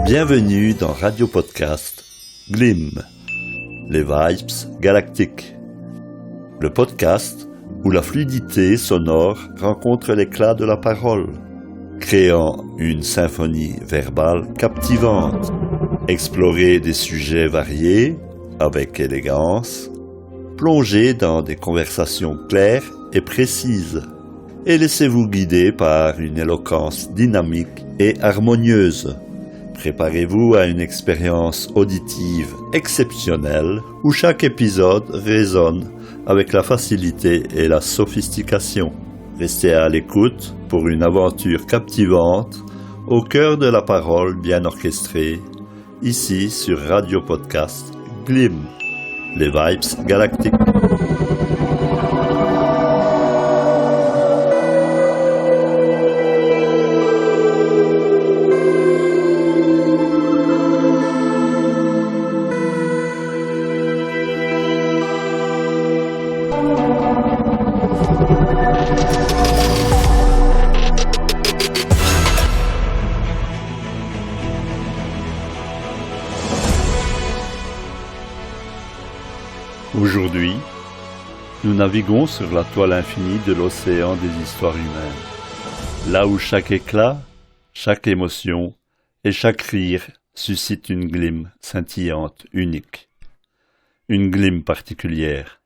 Bienvenue dans Radio Podcast Glim, les vibes galactiques. Le podcast où la fluidité sonore rencontre l'éclat de la parole, créant une symphonie verbale captivante. Explorer des sujets variés avec élégance, plonger dans des conversations claires et précises, et laissez-vous guider par une éloquence dynamique et harmonieuse. Préparez-vous à une expérience auditive exceptionnelle où chaque épisode résonne avec la facilité et la sophistication. Restez à l'écoute pour une aventure captivante au cœur de la parole bien orchestrée, ici sur Radio Podcast Glim, les vibes galactiques. Aujourd'hui, nous naviguons sur la toile infinie de l'océan des histoires humaines, là où chaque éclat, chaque émotion et chaque rire suscite une glim scintillante unique, une glim particulière.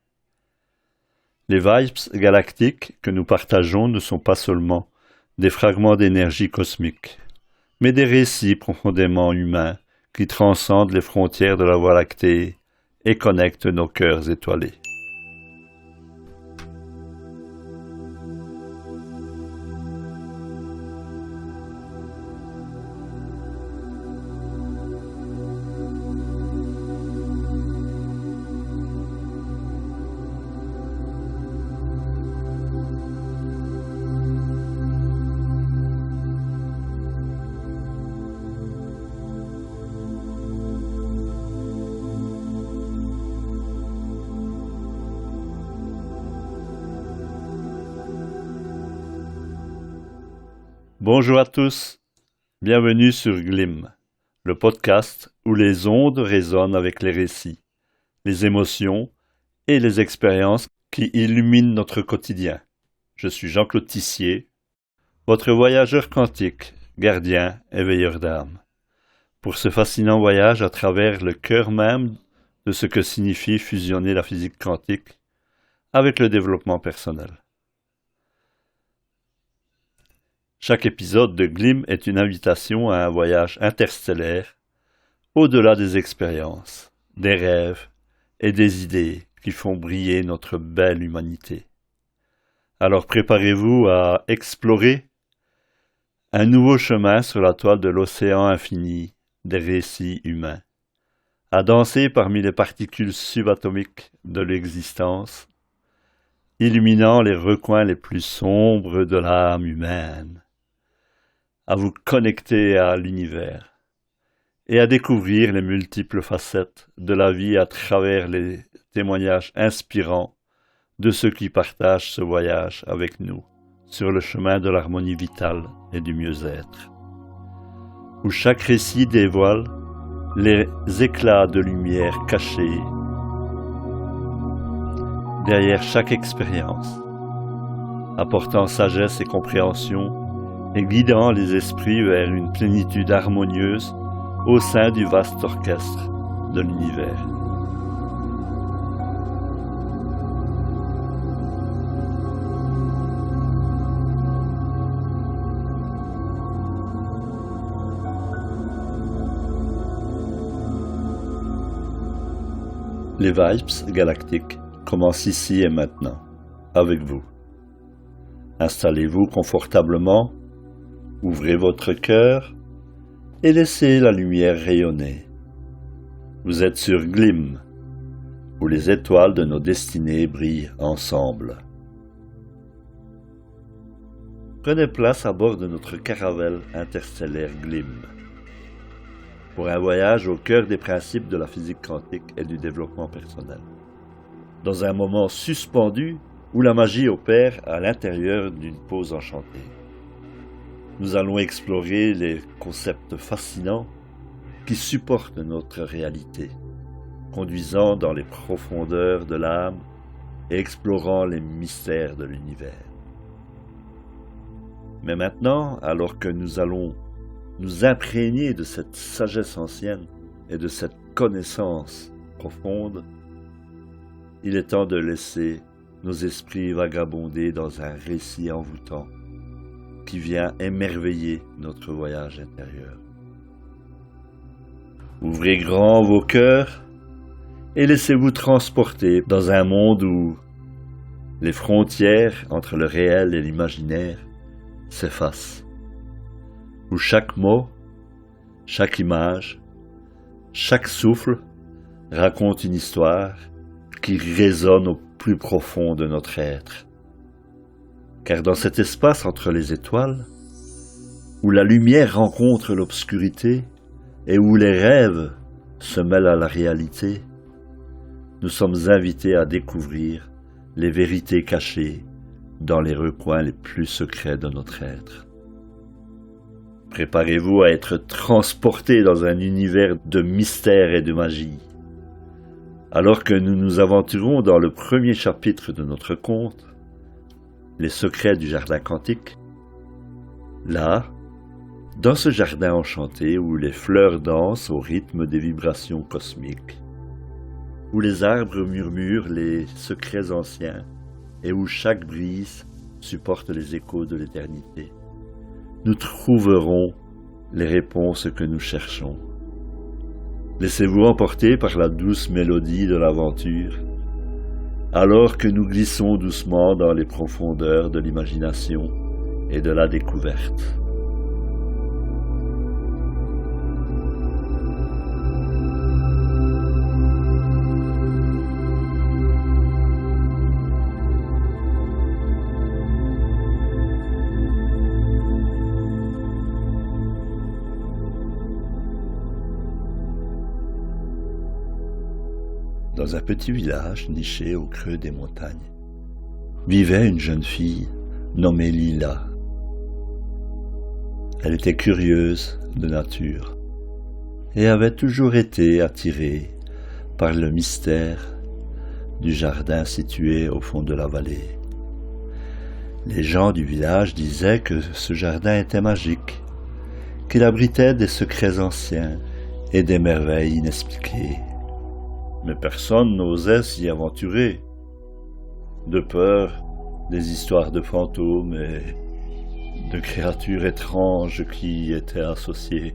Les vibes galactiques que nous partageons ne sont pas seulement des fragments d'énergie cosmique, mais des récits profondément humains qui transcendent les frontières de la Voie lactée et connecte nos cœurs étoilés. Bonjour à tous, bienvenue sur Glim, le podcast où les ondes résonnent avec les récits, les émotions et les expériences qui illuminent notre quotidien. Je suis Jean-Claude Tissier, votre voyageur quantique, gardien et veilleur d'âme, pour ce fascinant voyage à travers le cœur même de ce que signifie fusionner la physique quantique avec le développement personnel. Chaque épisode de Glim est une invitation à un voyage interstellaire, au-delà des expériences, des rêves et des idées qui font briller notre belle humanité. Alors préparez-vous à explorer un nouveau chemin sur la toile de l'océan infini des récits humains, à danser parmi les particules subatomiques de l'existence, illuminant les recoins les plus sombres de l'âme humaine, à vous connecter à l'univers et à découvrir les multiples facettes de la vie à travers les témoignages inspirants de ceux qui partagent ce voyage avec nous sur le chemin de l'harmonie vitale et du mieux-être, où chaque récit dévoile les éclats de lumière cachés derrière chaque expérience, apportant sagesse et compréhension et guidant les esprits vers une plénitude harmonieuse au sein du vaste orchestre de l'univers. Les vibes galactiques commencent ici et maintenant, avec vous. Installez-vous confortablement. Ouvrez votre cœur et laissez la lumière rayonner. Vous êtes sur Glim, où les étoiles de nos destinées brillent ensemble. Prenez place à bord de notre caravelle interstellaire Glim, pour un voyage au cœur des principes de la physique quantique et du développement personnel, dans un moment suspendu où la magie opère à l'intérieur d'une pause enchantée. Nous allons explorer les concepts fascinants qui supporte notre réalité, conduisant dans les profondeurs de l'âme et explorant les mystères de l'univers. Mais maintenant, alors que nous allons nous imprégner de cette sagesse ancienne et de cette connaissance profonde, il est temps de laisser nos esprits vagabonder dans un récit envoûtant qui vient émerveiller notre voyage intérieur. Ouvrez grand vos cœurs et laissez-vous transporter dans un monde où les frontières entre le réel et l'imaginaire s'effacent, où chaque mot, chaque image, chaque souffle raconte une histoire qui résonne au plus profond de notre être. Car dans cet espace entre les étoiles, où la lumière rencontre l'obscurité et où les rêves se mêlent à la réalité, nous sommes invités à découvrir les vérités cachées dans les recoins les plus secrets de notre être. Préparez-vous à être transportés dans un univers de mystère et de magie. Alors que nous nous aventurons dans le premier chapitre de notre conte, les secrets du jardin quantique, là, dans ce jardin enchanté où les fleurs dansent au rythme des vibrations cosmiques, où les arbres murmurent les secrets anciens et où chaque brise supporte les échos de l'éternité, nous trouverons les réponses que nous cherchons. Laissez-vous emporter par la douce mélodie de l'aventure, alors que nous glissons doucement dans les profondeurs de l'imagination et de la découverte. Dans un petit village niché au creux des montagnes, vivait une jeune fille nommée Lila. Elle était curieuse de nature et avait toujours été attirée par le mystère du jardin situé au fond de la vallée. Les gens du village disaient que ce jardin était magique, qu'il abritait des secrets anciens et des merveilles inexpliquées. Mais personne n'osait s'y aventurer, de peur des histoires de fantômes et de créatures étranges qui y étaient associées.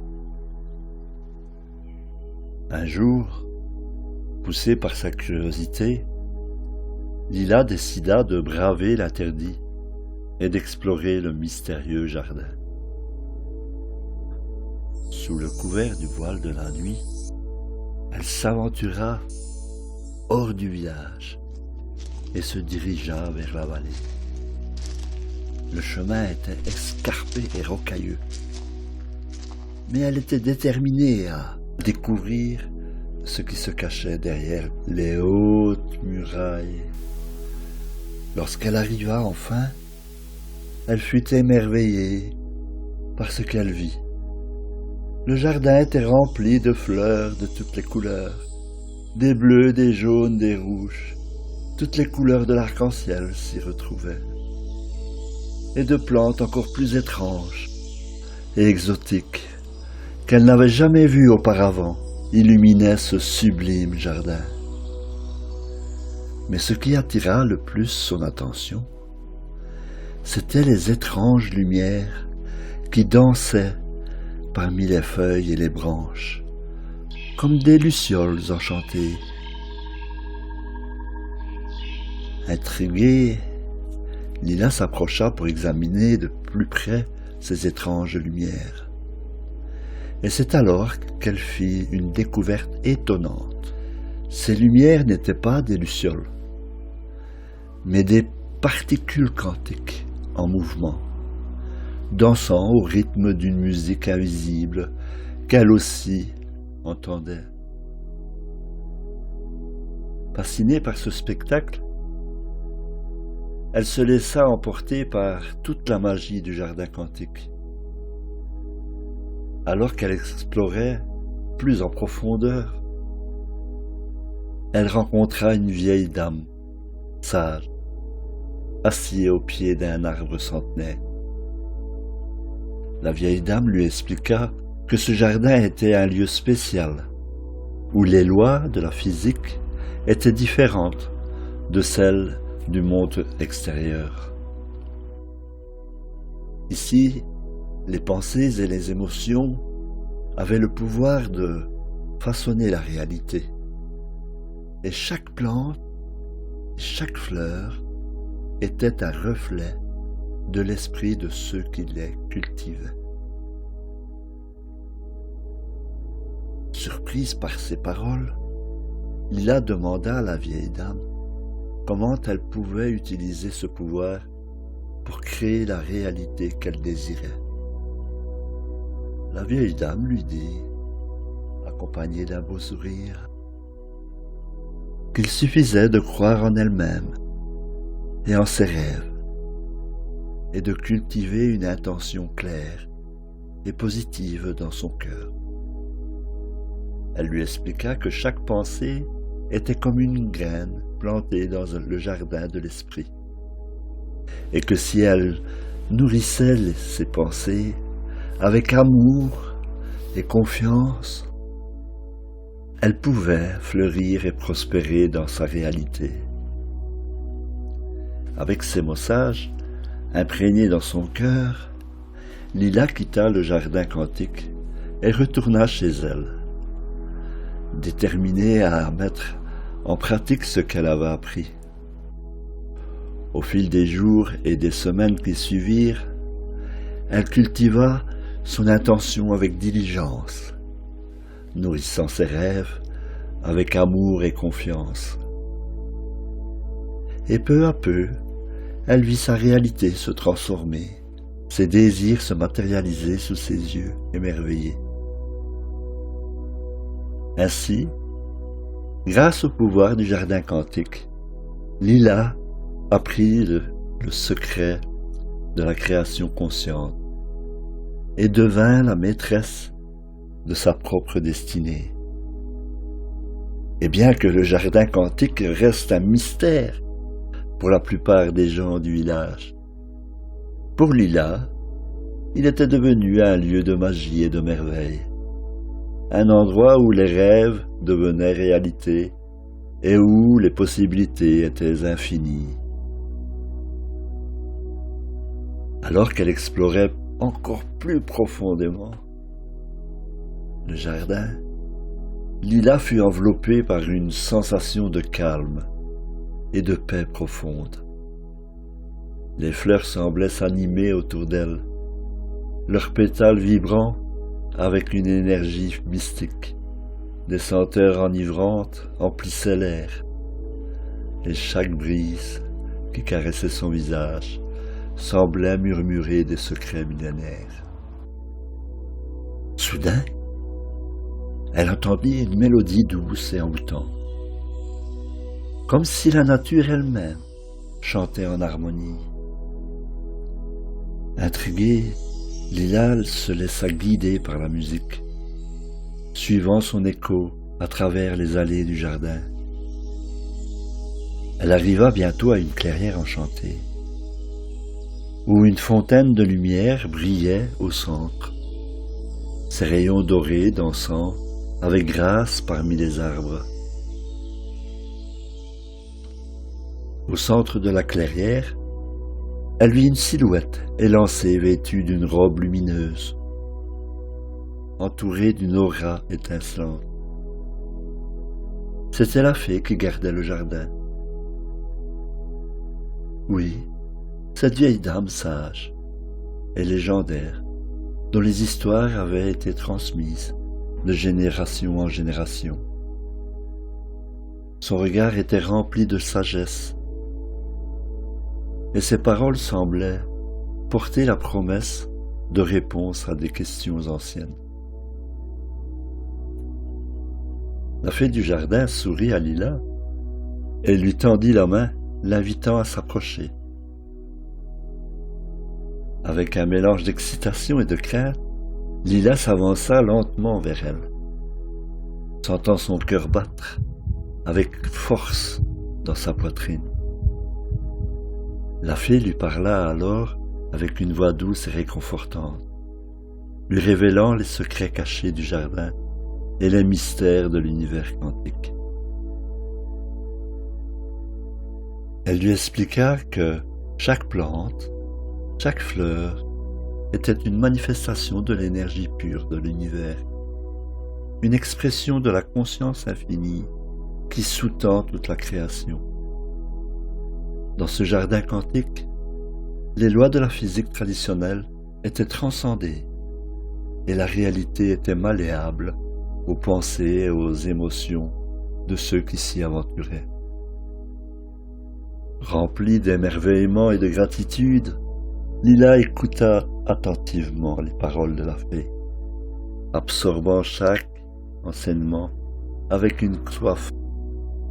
Un jour, poussée par sa curiosité, Lila décida de braver l'interdit et d'explorer le mystérieux jardin. Sous le couvert du voile de la nuit, elle s'aventura hors du village et se dirigea vers la vallée. Le chemin était escarpé et rocailleux, mais elle était déterminée à découvrir ce qui se cachait derrière les hautes murailles. Lorsqu'elle arriva enfin, elle fut émerveillée par ce qu'elle vit. Le jardin était rempli de fleurs de toutes les couleurs, des bleus, des jaunes, des rouges. Toutes les couleurs de l'arc-en-ciel s'y retrouvaient. Et de plantes encore plus étranges et exotiques qu'elle n'avait jamais vues auparavant illuminaient ce sublime jardin. Mais ce qui attira le plus son attention, c'étaient les étranges lumières qui dansaient parmi les feuilles et les branches, comme des lucioles enchantées. Intriguée, Lila s'approcha pour examiner de plus près ces étranges lumières. Et c'est alors qu'elle fit une découverte étonnante. Ces lumières n'étaient pas des lucioles, mais des particules quantiques en mouvement, dansant au rythme d'une musique invisible qu'elle aussi entendait. Fascinée par ce spectacle, elle se laissa emporter par toute la magie du jardin quantique. Alors qu'elle explorait plus en profondeur, elle rencontra une vieille dame, sage, assise au pied d'un arbre centenaire. La vieille dame lui expliqua que ce jardin était un lieu spécial, où les lois de la physique étaient différentes de celles du monde extérieur. Ici, les pensées et les émotions avaient le pouvoir de façonner la réalité. Et chaque plante, chaque fleur était un reflet de l'esprit de ceux qui les cultivaient. Surprise par ces paroles, Lila demanda à la vieille dame comment elle pouvait utiliser ce pouvoir pour créer la réalité qu'elle désirait. La vieille dame lui dit, accompagnée d'un beau sourire, qu'il suffisait de croire en elle-même et en ses rêves, et de cultiver une intention claire et positive dans son cœur. Elle lui expliqua que chaque pensée était comme une graine plantée dans le jardin de l'esprit, et que si elle nourrissait ses pensées avec amour et confiance, elle pouvait fleurir et prospérer dans sa réalité. Avec ces mots sages, imprégnés dans son cœur, Lila quitta le jardin quantique et retourna chez elle, déterminée à mettre en pratique ce qu'elle avait appris. Au fil des jours et des semaines qui suivirent, elle cultiva son intention avec diligence, nourrissant ses rêves avec amour et confiance. Et peu à peu, elle vit sa réalité se transformer, ses désirs se matérialiser sous ses yeux émerveillés. Ainsi, grâce au pouvoir du jardin quantique, Lila apprit le secret de la création consciente et devint la maîtresse de sa propre destinée. Et bien que le jardin quantique reste un mystère pour la plupart des gens du village, pour Lila, il était devenu un lieu de magie et de merveille, un endroit où les rêves devenaient réalité et où les possibilités étaient infinies. Alors qu'elle explorait encore plus profondément le jardin, Lila fut enveloppée par une sensation de calme et de paix profonde. Les fleurs semblaient s'animer autour d'elle, leurs pétales vibrant avec une énergie mystique. Des senteurs enivrantes emplissaient l'air, et chaque brise qui caressait son visage semblait murmurer des secrets millénaires. Soudain, elle entendit une mélodie douce et envoûtante, comme si la nature elle-même chantait en harmonie. Intriguée, Lila se laissa guider par la musique, suivant son écho à travers les allées du jardin. Elle arriva bientôt à une clairière enchantée, où une fontaine de lumière brillait au centre, ses rayons dorés dansant avec grâce parmi les arbres. Au centre de la clairière, elle vit une silhouette élancée vêtue d'une robe lumineuse, entourée d'une aura étincelante. C'était la fée qui gardait le jardin. Oui, cette vieille dame sage et légendaire, dont les histoires avaient été transmises de génération en génération. Son regard était rempli de sagesse, et ses paroles semblaient porter la promesse de réponses à des questions anciennes. La fée du jardin sourit à Lila et lui tendit la main, l'invitant à s'approcher. Avec un mélange d'excitation et de crainte, Lila s'avança lentement vers elle, sentant son cœur battre avec force dans sa poitrine. La fée lui parla alors avec une voix douce et réconfortante, lui révélant les secrets cachés du jardin et les mystères de l'univers quantique. Elle lui expliqua que chaque plante, chaque fleur était une manifestation de l'énergie pure de l'univers, une expression de la conscience infinie qui sous-tend toute la création. Dans ce jardin quantique, les lois de la physique traditionnelle étaient transcendées et la réalité était malléable aux pensées et aux émotions de ceux qui s'y aventuraient. Remplie d'émerveillement et de gratitude, Lila écouta attentivement les paroles de la fée, absorbant chaque enseignement avec une soif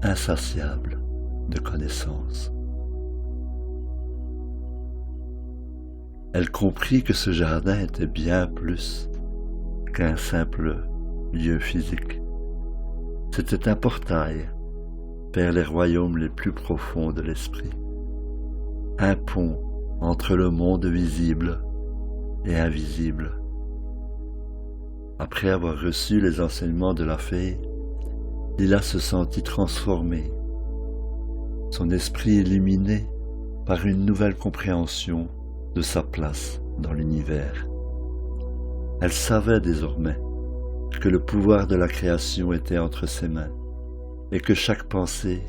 insatiable de connaissance. Elle comprit que ce jardin était bien plus qu'un simple lieu physique. C'était un portail vers les royaumes les plus profonds de l'esprit, un pont entre le monde visible et invisible. Après avoir reçu les enseignements de la fée, Lila se sentit transformée, son esprit illuminé par une nouvelle compréhension de sa place dans l'univers. Elle savait désormais que le pouvoir de la création était entre ses mains et que chaque pensée,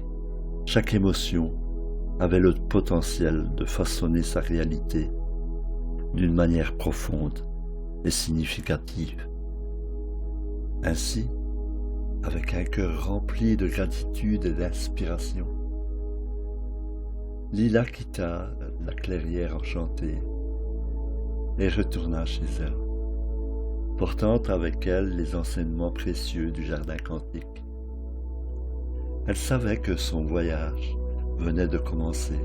chaque émotion avait le potentiel de façonner sa réalité d'une manière profonde et significative. Ainsi, avec un cœur rempli de gratitude et d'inspiration, Lila quitta la clairière enchantée et retourna chez elle, portant avec elle les enseignements précieux du jardin quantique. Elle savait que son voyage venait de commencer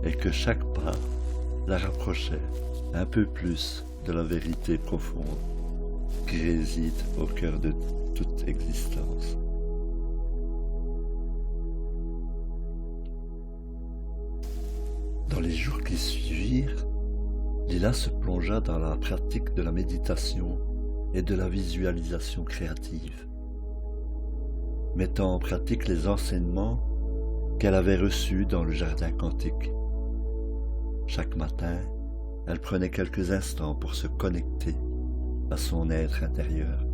et que chaque pas la rapprochait un peu plus de la vérité profonde qui réside au cœur de toute existence. Dans les jours qui suivirent, Lila se plongea dans la pratique de la méditation et de la visualisation créative, mettant en pratique les enseignements qu'elle avait reçus dans le jardin quantique. Chaque matin, elle prenait quelques instants pour se connecter à son être intérieur,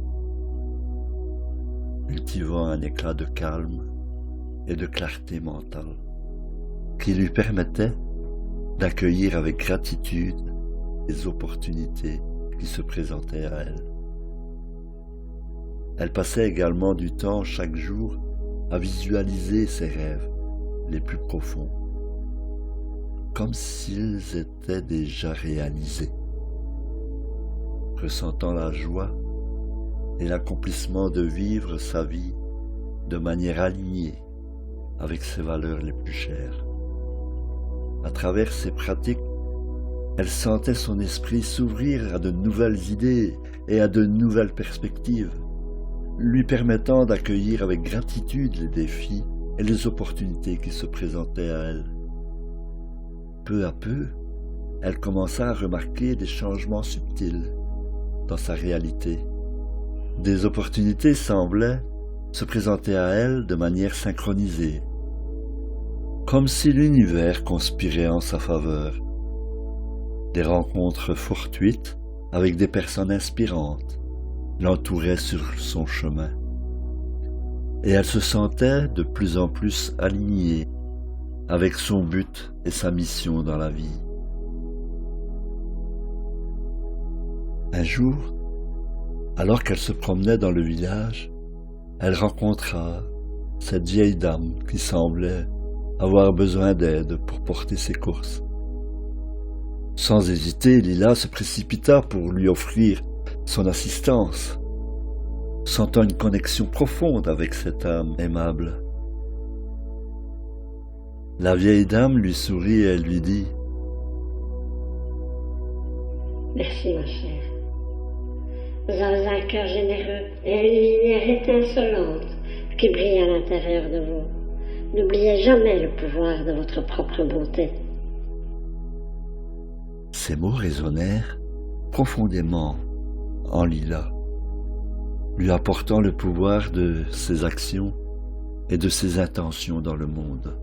cultivant un éclat de calme et de clarté mentale qui lui permettait d'accueillir avec gratitude les opportunités qui se présentaient à elle. Elle passait également du temps chaque jour à visualiser ses rêves les plus profonds, comme s'ils étaient déjà réalisés, ressentant la joie et l'accomplissement de vivre sa vie de manière alignée avec ses valeurs les plus chères. À travers ces pratiques, elle sentait son esprit s'ouvrir à de nouvelles idées et à de nouvelles perspectives, lui permettant d'accueillir avec gratitude les défis et les opportunités qui se présentaient à elle. Peu à peu, elle commença à remarquer des changements subtils dans sa réalité. Des opportunités semblaient se présenter à elle de manière synchronisée, comme si l'univers conspirait en sa faveur. Des rencontres fortuites avec des personnes inspirantes l'entouraient sur son chemin, et elle se sentait de plus en plus alignée avec son but et sa mission dans la vie. Un jour, alors qu'elle se promenait dans le village, elle rencontra cette vieille dame qui semblait avoir besoin d'aide pour porter ses courses. Sans hésiter, Lila se précipita pour lui offrir son assistance, sentant une connexion profonde avec cette âme aimable. La vieille dame lui sourit et elle lui dit « Merci, ma chère. Vous avez un cœur généreux et une lumière étincelante qui brille à l'intérieur de vous. N'oubliez jamais le pouvoir de votre propre bonté. Ces mots résonnèrent profondément en Lila, lui apportant le pouvoir de ses actions et de ses intentions dans le monde.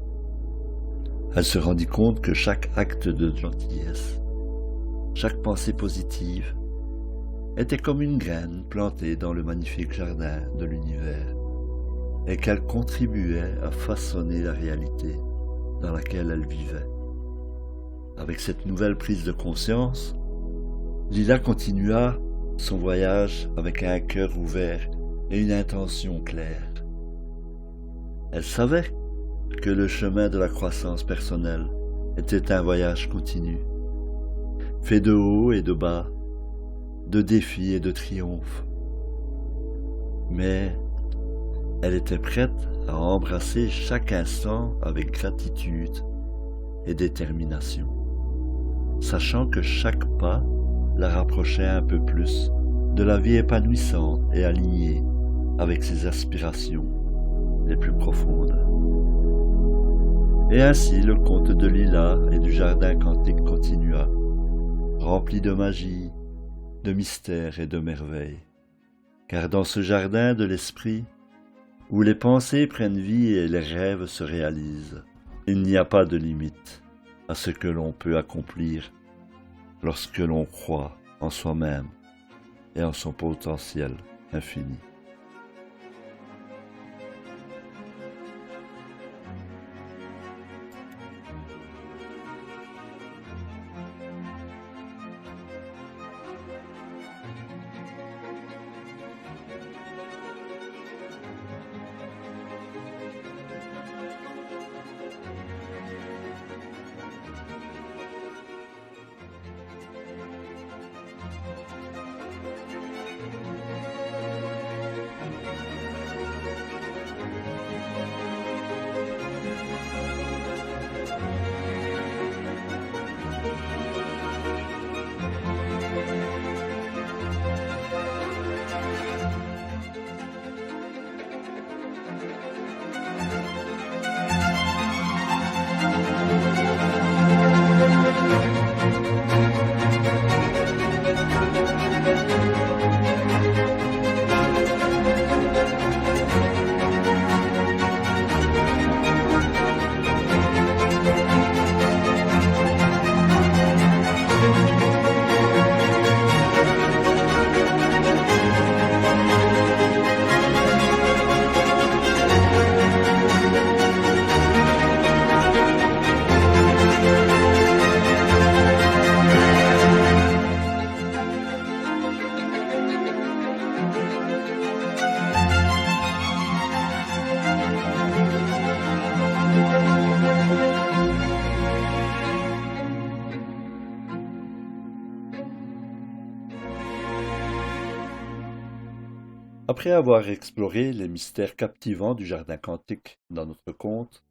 Elle se rendit compte que chaque acte de gentillesse, chaque pensée positive, était comme une graine plantée dans le magnifique jardin de l'univers, et qu'elle contribuait à façonner la réalité dans laquelle elle vivait. Avec cette nouvelle prise de conscience, Lila continua son voyage avec un cœur ouvert et une intention claire. Elle savait que le chemin de la croissance personnelle était un voyage continu, fait de hauts et de bas, de défis et de triomphes. Mais elle était prête à embrasser chaque instant avec gratitude et détermination, sachant que chaque pas la rapprochait un peu plus de la vie épanouissante et alignée avec ses aspirations les plus profondes. Et ainsi le conte de Lila et du jardin quantique continua, rempli de magie, de mystère et de merveilles. Car dans ce jardin de l'esprit, où les pensées prennent vie et les rêves se réalisent, il n'y a pas de limite à ce que l'on peut accomplir lorsque l'on croit en soi-même et en son potentiel infini. Après avoir exploré les mystères captivants du jardin quantique dans notre conte,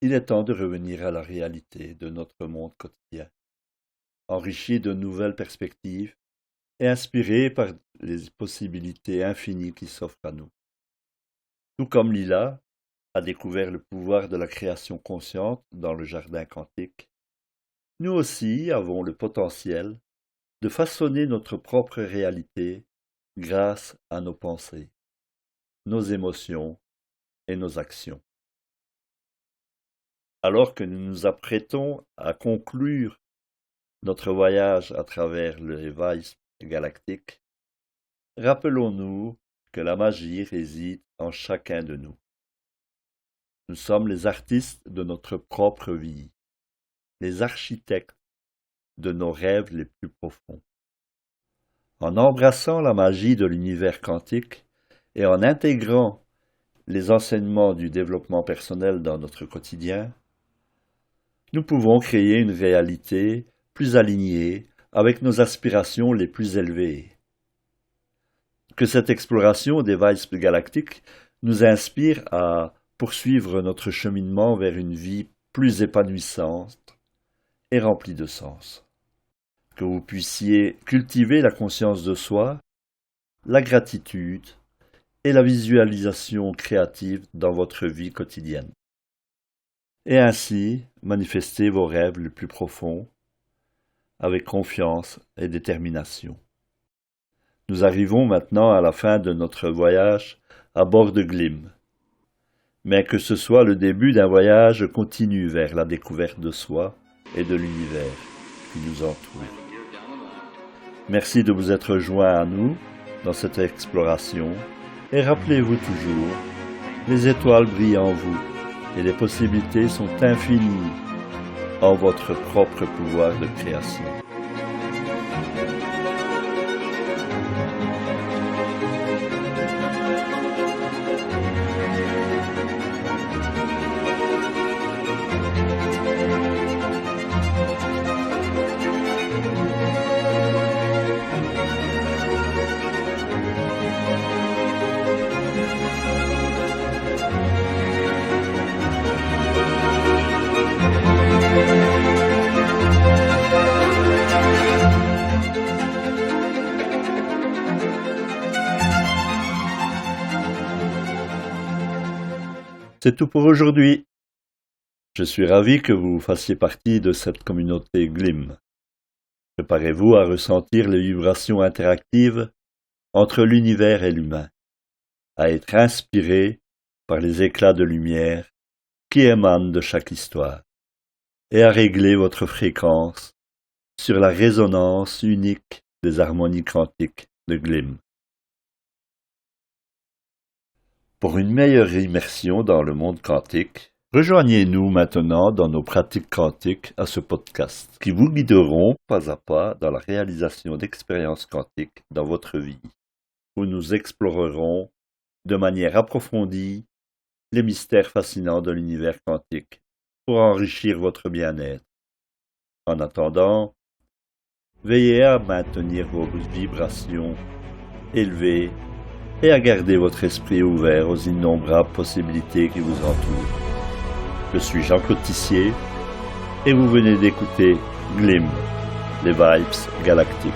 il est temps de revenir à la réalité de notre monde quotidien, enrichi de nouvelles perspectives et inspiré par les possibilités infinies qui s'offrent à nous. Tout comme Lila a découvert le pouvoir de la création consciente dans le jardin quantique, nous aussi avons le potentiel de façonner notre propre réalité grâce à nos pensées, nos émotions et nos actions. Alors que nous nous apprêtons à conclure notre voyage à travers les vagues galactiques, rappelons-nous que la magie réside en chacun de nous. Nous sommes les artistes de notre propre vie, les architectes de nos rêves les plus profonds. En embrassant la magie de l'univers quantique et en intégrant les enseignements du développement personnel dans notre quotidien, nous pouvons créer une réalité plus alignée avec nos aspirations les plus élevées. Que cette exploration des vagues galactiques nous inspire à poursuivre notre cheminement vers une vie plus épanouissante et remplie de sens. Que vous puissiez cultiver la conscience de soi la gratitude et la visualisation créative dans votre vie quotidienne. Et ainsi, manifester vos rêves les plus profonds avec confiance et détermination. Nous arrivons maintenant à la fin de notre voyage à bord de Glim. Mais que ce soit le début d'un voyage continu vers la découverte de soi et de l'univers qui nous entoure. Merci de vous être joints à nous dans cette exploration et rappelez-vous toujours, les étoiles brillent en vous et les possibilités sont infinies en votre propre pouvoir de création. C'est tout pour aujourd'hui. Je suis ravi que vous fassiez partie de cette communauté Glim. Préparez-vous à ressentir les vibrations interactives entre l'univers et l'humain, à être inspiré par les éclats de lumière qui émanent de chaque histoire, et à régler votre fréquence sur la résonance unique des harmonies quantiques de Glim. Pour une meilleure immersion dans le monde quantique, rejoignez-nous maintenant dans nos pratiques quantiques à ce podcast, qui vous guideront pas à pas dans la réalisation d'expériences quantiques dans votre vie, où nous explorerons de manière approfondie les mystères fascinants de l'univers quantique pour enrichir votre bien-être. En attendant, veillez à maintenir vos vibrations élevées et à garder votre esprit ouvert aux innombrables possibilités qui vous entourent. Je suis Jean-Claude Tissier et vous venez d'écouter Glim, les vibes galactiques.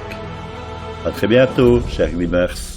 À très bientôt, chers Glimmers.